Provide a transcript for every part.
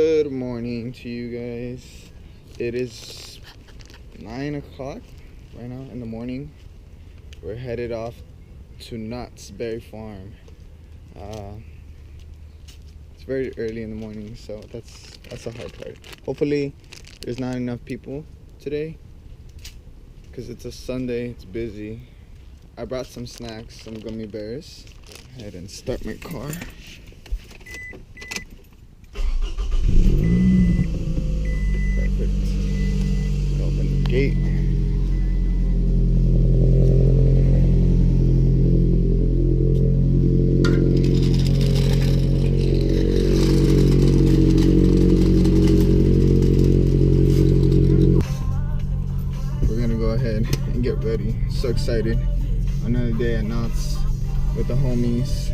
Good morning to you guys. It is 9 o'clock right now in the morning. We're headed off to Knott's Berry Farm. It's very early in the morning, so that's the hard part. Hopefully there's not enough people today because it's a Sunday, it's busy. I brought some snacks, some gummy bears. Go ahead and start my car. Perfect. Open the gate. We're gonna go ahead and get ready. So excited. Another day at Knott's with the homies.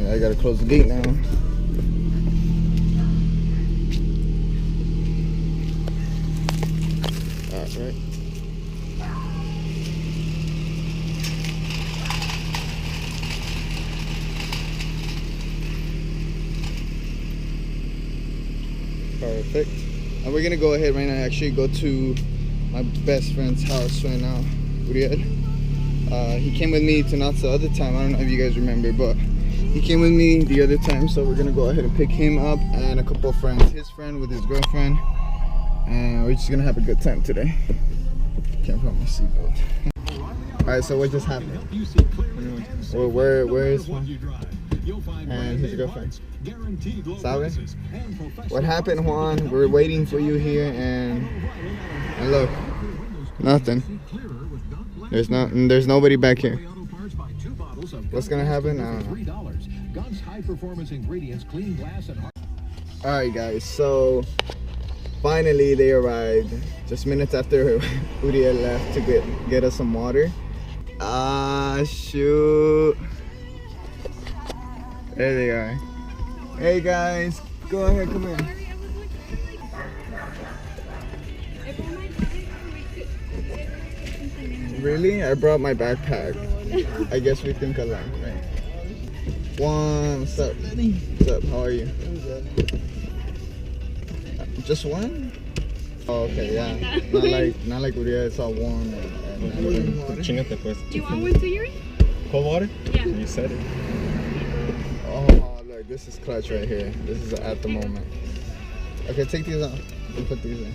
I gotta close the gate now. Alright. Perfect. And we're gonna go ahead right now and actually go to my best friend's house right now. Uriel. He came with me to Knott's the other time. I don't know if you guys remember, but he came with me the other time, so we're gonna go ahead and pick him up and a couple of friends. His friend with his girlfriend, and we're just gonna have a good time today. Can't put my seatbelt. All right, so what just happened? Well, where is Juan and his girlfriend? Sabe? What happened, Juan? We're waiting for you here, and look, nothing. There's nobody back here. What's gonna happen? I don't know. Alright guys, so finally they arrived. Just minutes after Uriel left to get us some water. Ah shoot. There they are. Hey guys, go ahead, come here. Really? I brought my backpack. I guess we think alike, right? Juan, what's up? What's up? How are you? Just one? Oh, okay, yeah. Not like Uriel, it's all warm and Do you want one too, Yuri? Cold water? Yeah. You said it. Oh, look, this is clutch right here. This is at the moment. Okay, take these off and put these in.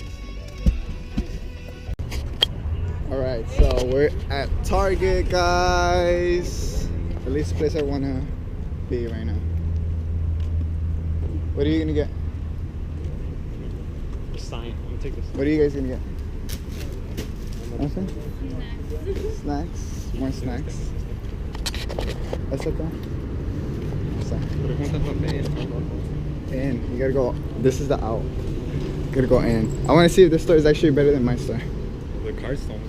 Alright, so we're at Target, guys. At least the place I want to be right now. What are you going to get? Sign. I'm going to take this. What are you guys going to get? Nothing? Snacks? More snacks? What's up, though? In. You gotta go. This is the out. You gotta go in. I want to see if this store is actually better than my store. The card's still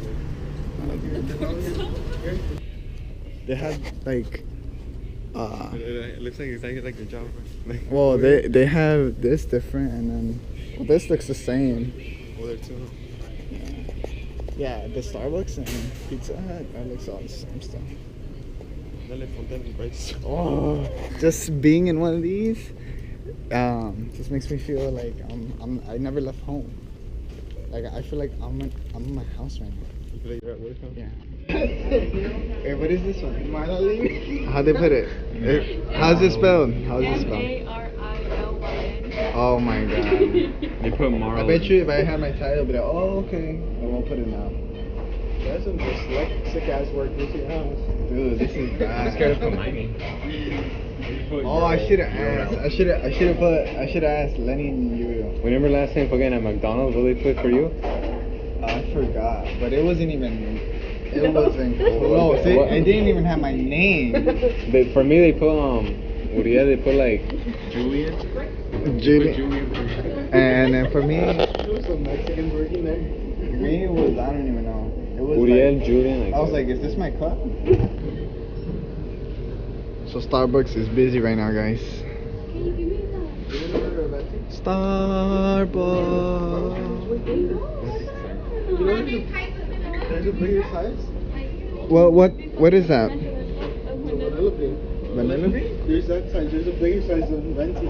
They have like it looks like exactly like your job. well they have this different and then this looks the same. Well, there too. Yeah, the Starbucks and Pizza Hut, that looks all the same stuff. Oh, just being in one of these just makes me feel like I never left home. Like I feel like I'm in my house right now. You feel like you're at work now? Yeah. Hey, what is this one? Marlene? How'd they put it? How's it spelled? How's it spelled? Marilyn. Oh my god. They put Marlon. I bet you if I had my title, I'd be like, oh okay. I won't put it now. That's some just sick ass work this your house. Dude, this is bad. I'm scared of combining. Oh, I should have asked. I should have asked Lenny and you. Remember last time fucking at McDonald's, what they put for you? I forgot, but it wasn't even. It wasn't close. It didn't even have my name. For me, they put Uriel, they put like Julian. Julian. And then for me, There was some Mexicans working there. me it was I don't even know. It was Uriel, like, Julian. I was like, is this my cup? So Starbucks is busy right now, guys. Can you give me that? Starbucks. There's a bigger size? Well, what is that? Vanilla bean. Vanilla bean? There's that size. There's a bigger size of venti.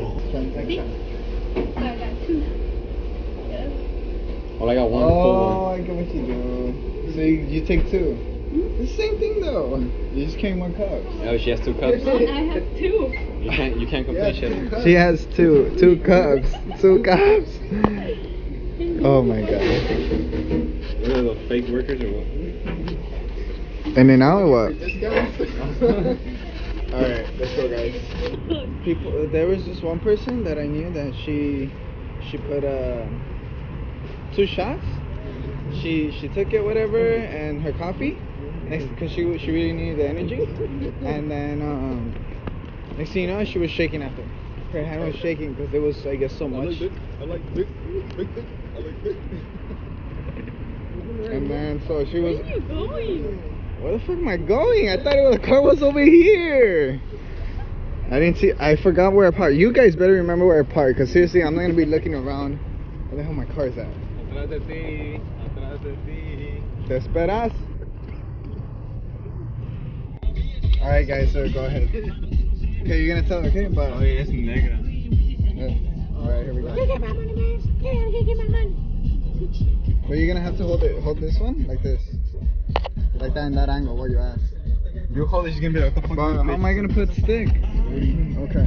Well, I got one Oh, full I get what you do. So you take two. It's the same thing though. You just carry more cups. one. Oh, she has 2 cups. I have two. You can't complain. She has She has two cups. 2 cups. Oh my god. What are the fake workers or what? And then now what? Alright, let's go, guys. People, there was this one person that I knew that she put 2 shots. She took it whatever and her coffee, because she really needed the energy. And then next thing you know, she was shaking after. Her hand was shaking because it was, I guess, so much. I like this. Big thing. I like this. And then so she was. Where are you going? Where the fuck am I going? I thought the car was over here. I didn't see. I forgot where I parked. You guys better remember where I parked, because seriously, I'm not gonna be looking around. Where the hell my car is at? Atrás de ti. Atrás de ti. ¿Te esperas? All right, guys. So go ahead. Okay, you're gonna tell. Okay, but. Oh, es negra. All right, here we go. But you're gonna have to hold this one like this, like that in that angle where you at. You hold it, she's gonna be like, what the fuck? But how am I gonna put stick? Okay,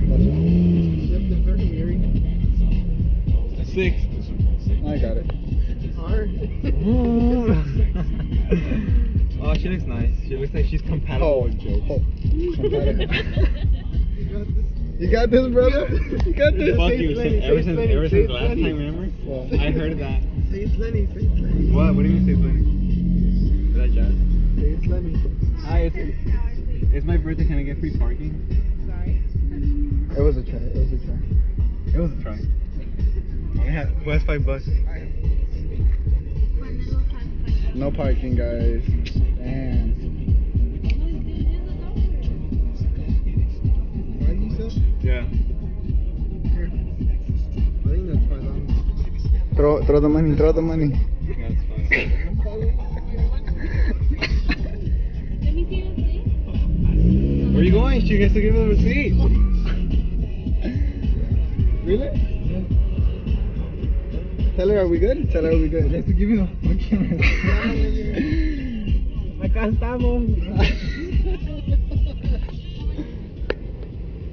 that's it. 6. I got it. Oh, she looks nice. She looks like she's compatible with Joe. You got this, brother. You got this. Fuck you. Ever since last time, remember? What? I heard that. Say it's Lenny. Say it's Lenny. What? What do you mean say Lenny? Is that jazz? Say it's Lenny. Hi, it's my birthday. Can I get free parking? It was a try. It was a try. It was a try. Who has $5? No parking, guys. Damn. Yeah. I think that's $5. Throw the money. Throw the money. That's fine. Let me see the thing. Where are you going? She gets to give her the receipt. Really? Tell her, are we good? Tell her, are we good? Just to give you the fucking Acá estamos.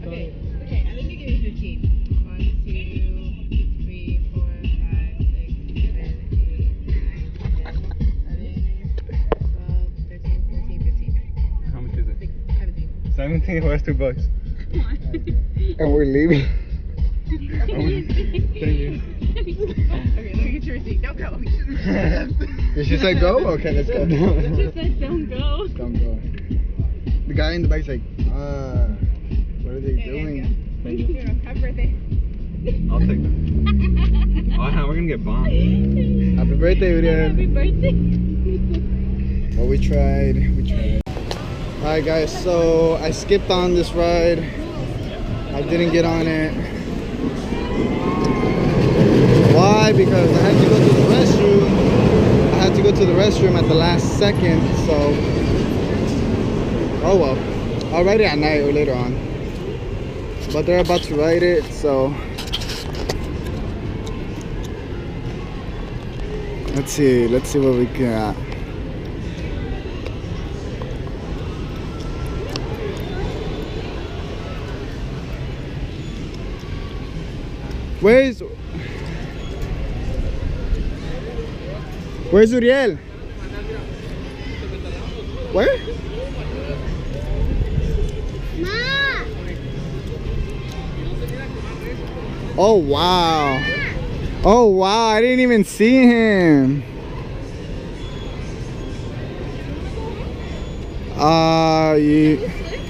Okay, I think you give me 15. 1, 2, 3, 4, 5, 6, 7, 8, 9, 10, 11, 12, 13, 14, 15. How much is it? 17. 17. Who has $2? Come on. And we're leaving. Thank you. Okay, let me get your receipt. Don't go. Did she say go? Okay, let's go. She said don't go. Don't go. The guy in the back's like, what are they doing? Thank you. Here, happy birthday. I'll take that. Oh, we're gonna get bombed. Happy birthday, Uriel. Happy birthday. Well, we tried. Alright, guys, so I skipped on this ride. I didn't get on it. Why? Because I had to go to the restroom. I had to go to the restroom at the last second, so. Oh well. I'll write it at night or later on. But they're about to write it, so. Let's see what we got. Where's Uriel? Where? Ma! Oh wow. Oh wow, I didn't even see him.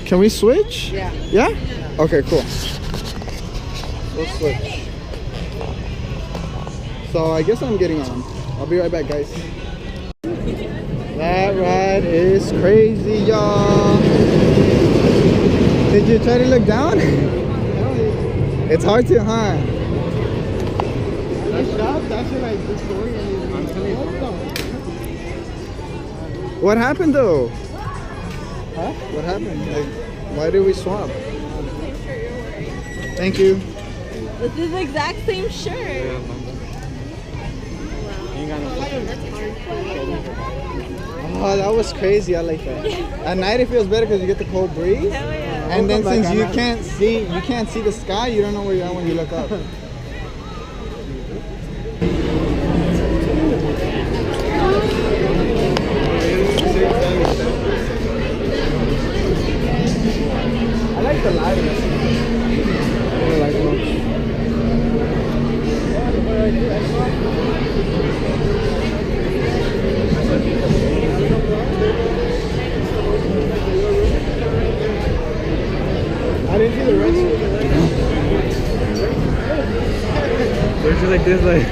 Can we switch? Yeah. Yeah? Okay, cool. We'll switch. So I guess I'm getting on. I'll be right back, guys. That ride is crazy, y'all. Did you try to look down? It's hard to, huh? That shop, that's what I disoriented. What happened though? Huh? What happened? Like, why did we swap? Same shirt you're wearing. Thank you. This is the exact same shirt. Oh, that was crazy. I like that. At night it feels better because you get the cold breeze. Hell yeah. And then Welcome since back, you Anna. can't see the sky, you don't know where you are when you look up. I like the lightness. I don't like much. I didn't see the rest of it. They're just like this, like.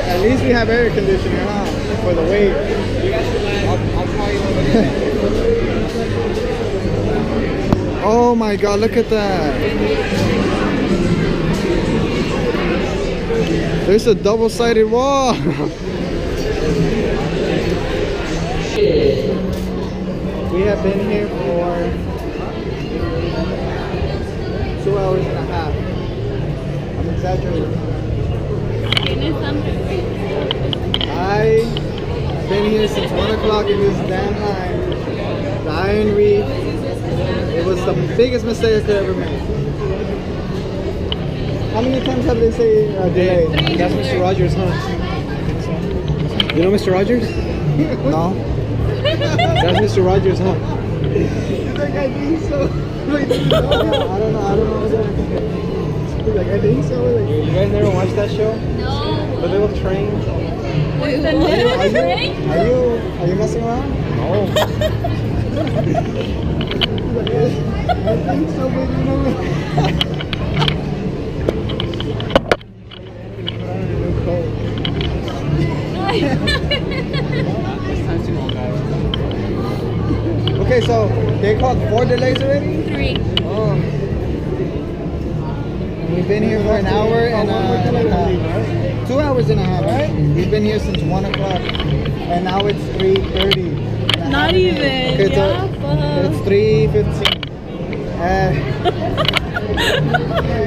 At least we have air conditioner, huh? For the wait. I'll call you over. Oh my God! Look at that. There's a double-sided wall. We have been here for 2 hours and a half. I'm exaggerating. I've been here since 1 o'clock in this damn line. The Iron Reef. It was the biggest mistake I could ever make. How many times have they say delay? That's Mr. Rogers, huh? You know Mr. Rogers? No. That's Mr. Rogers, huh? He's like, I think so. Wait, no, I don't know. He's like, I think so. Like, You guys never watched that show? No. The little train? Wait, the are you messing around? No. I think so, but you know. Okay, so they called 4 delays already? 3. Oh. We've been here for an hour and a half. 2 hours and a half, right? We've been here since 1 o'clock. And now it's 3:30. Not even. Okay, so Yeah, fuck. it's 3:15.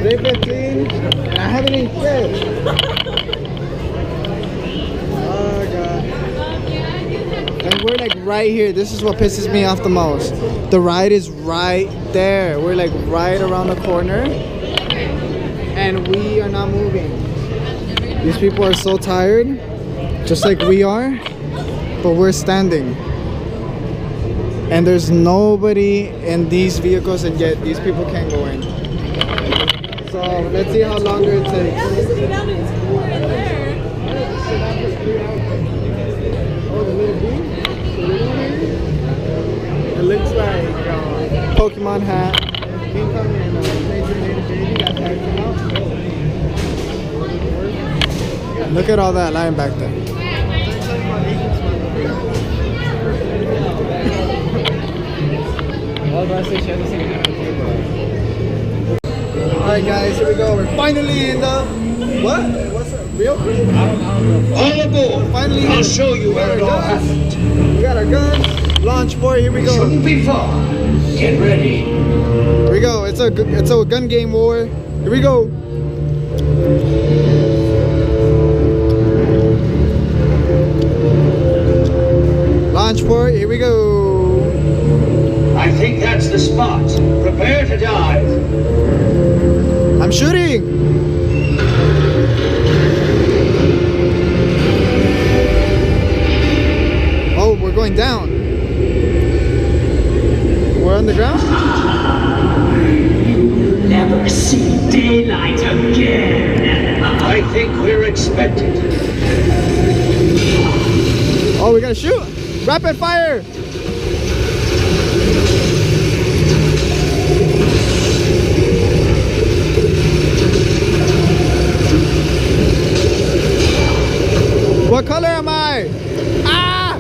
3:15. And I haven't eaten shit. Oh, God. And we're like right here. This is what pisses me off the most. The ride is right there. We're like right around the corner. And we are not moving. These people are so tired. Just like we are. But we're standing. And there's nobody in these vehicles, and yet these people can't go in. So let's see how longer it takes. Oh, the little bee? It looks like Pokemon hat. King Kong and Major Native Baby got tagged out. Look at all that line back there. Alright guys, here we go. We're finally in the what? What's that? Real? All aboard! Finally here. I'll show you where it all happened. We got our guns. Launch boy, here we go. Shouldn't be far. Get ready. Here we go. It's a gun game war. Here we go. Launch port. Here we go. I think that's the spot. Prepare to dive. I'm shooting. Oh, we're going down. We're on the ground. Never see daylight again. I think we're expected. Oh, we gotta shoot. Rapid fire. What color am I? Ah!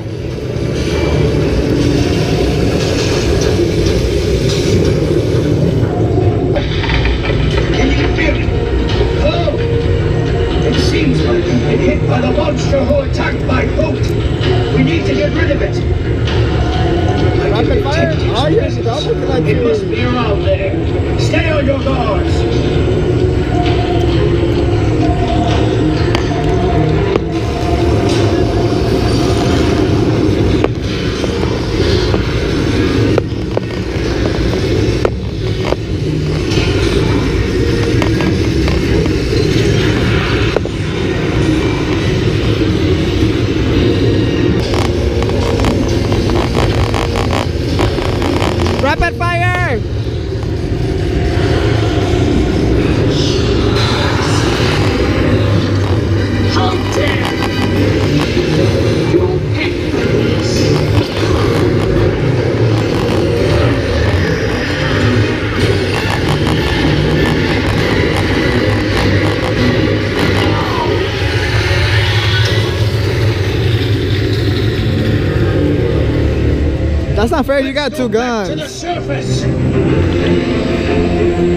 That's not fair. You got two To the guns. surface.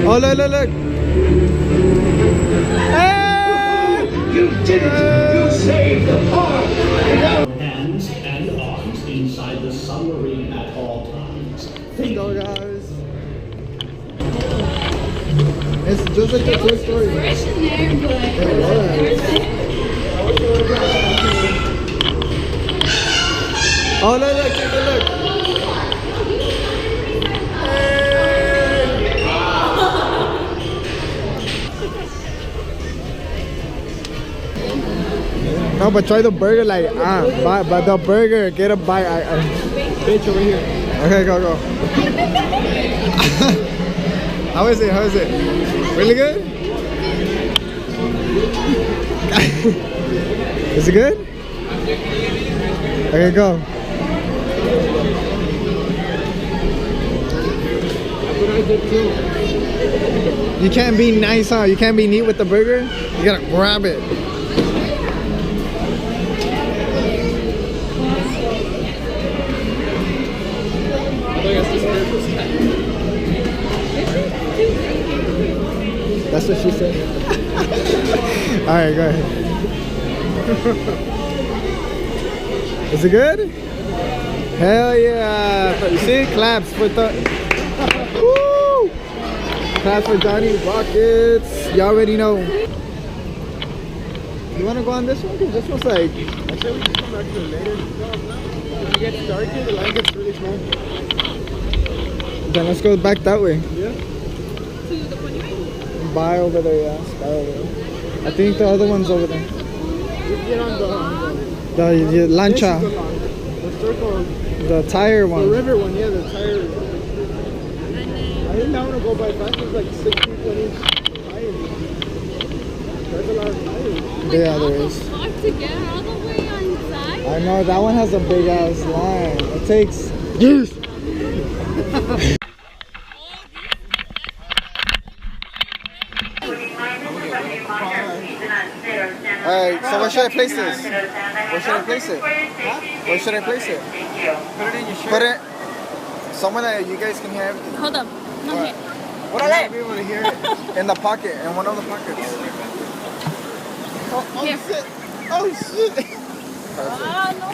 Oh, look. Hey! You did it. You saved the park. Hands and arms inside the submarine at all times. Think Go, guys. It's just like the Toy Story. Fresh in there, but Oh, look, take a look. No, but try the burger like but the burger, get a bite. Bitch over here. Okay, go. How is it? Really good? Is it good? Okay, go. You can't be nice, huh? You can't be neat with the burger. You gotta grab it. That's what she said. Alright, go ahead. Is it good? Hell yeah. You see? Claps for the... Woo! Claps for Johnny Rockets. You already know. You want to go on this one? Because this one's like... I say we just come back to it later. When it gets darker, the line gets really small. Then let's go back that way. Yeah. Buy over there, yeah. Buy over there. I think the other one's over there. We get on The lancha. the circle. The tire The one. river one, yeah, the tire. I didn't want to go by fast. It's like 60, 20 tires. There's a lot of tires. Yeah, there is. hard to get all the way on side. I know, that one has a big ass line. It takes years. Alright, so where should I place this? Where should I place it? Where should I place it? Put it in your shirt. Put it somewhere that you guys can hear everything. Hold up. No, What? here. What are they? Be able to hear it in the pocket, in one of the pockets. Oh Here. shit! Oh shit! Ah, no.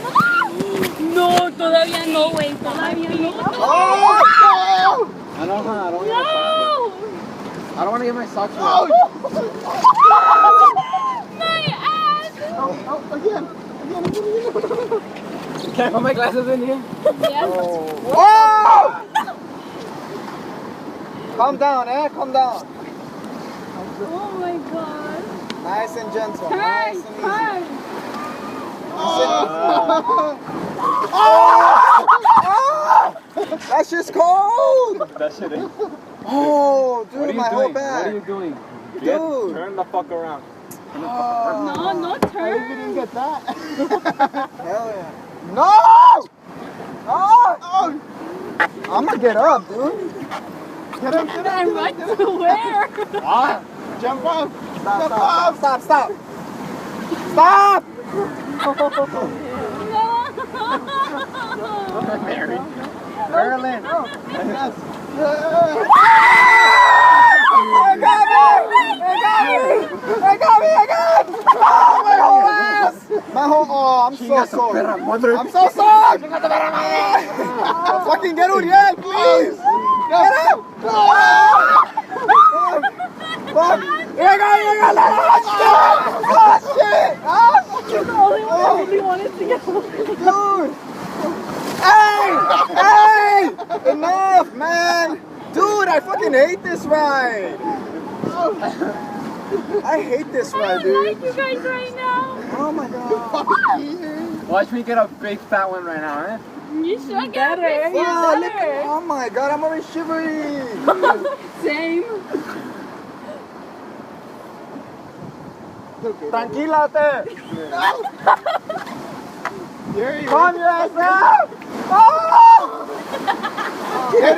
No, todavía no, güey. Todavía no. Oh no! I don't want No! I don't want to get my socks wet. My ass! Oh, again! Can I put my glasses in here? Yes. Oh! Calm down, Calm down. Oh my god. Nice and gentle. Turn, Nice and easy. turn. That's just cold! That shit is. Oh, dude, What are you my whole doing? back. What are you doing? Dude. Turn the fuck around. No, no I turn. didn't get that. Hell yeah. No! No! I'm gonna get up, dude. Get up, get up. And right to where? Jump up. Stop. Stop! Mary. Marilyn. Yes. I got me! My whole ass! I'm so sore. I'm so sore! Fucking get Uriel, please! Get up! Fuck! I got Oh shit! The only one I really wanted to get Dude! Hey! Enough, man! Dude, I fucking hate this ride! I hate this I ride, don't like dude. you guys right now. Oh my god. Watch me get a big fat one right now, eh? You should get it. Wow, look at, oh my god, I'm already shivering. Same. Tranquilate. Calm your ass down. Oh! Get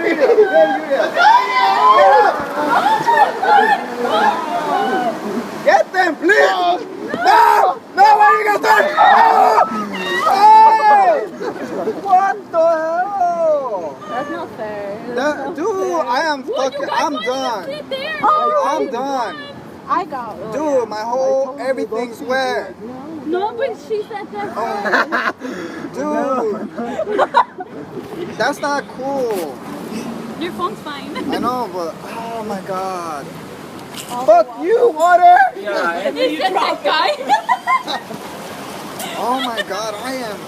Get them, please! No! No, why are you gonna do it? Hey! What the hell? Okay, I'm done. Sit there. I'm done. I got one. Dude, my whole everything's wet. No, but she said that. Dude, that's not cool. Your phone's fine. I know, but oh my god. Fuck you, water. Yeah, You said that guy. Oh my god, I am.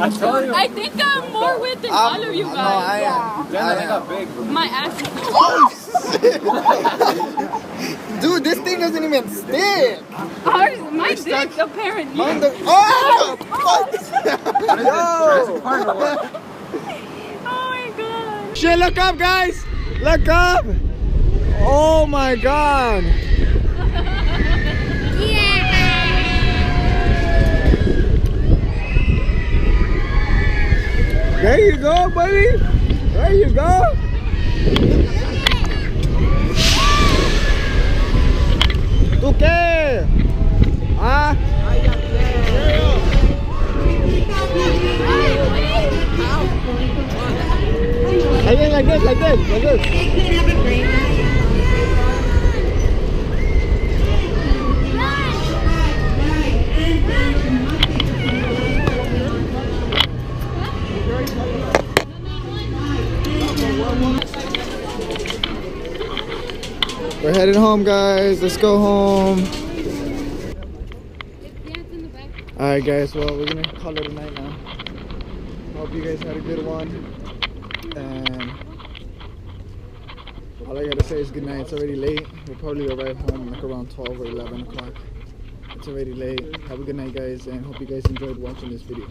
I told you. I think I'm more wet than all of you guys. No, I am. Damn, I they am. got big, bro. My ass is Oh shit! Dude, this thing doesn't even stick. ours. My dick, apparently. Mine does- Oh! Fuck! Yo! Oh my god. Shit, look up, guys! Look up! Oh my god! There you go, buddy! There you go! ¿Tú qué? Ah? Again, like this, like this, like this. We're heading home, guys. Let's go home. Alright, guys. Well, we're gonna call it a night now. Hope you guys had a good one. And all I gotta say is good night. It's already late. We'll probably arrive home like around 12 or 11 o'clock. It's already late. Have a good night, guys, and hope you guys enjoyed watching this video.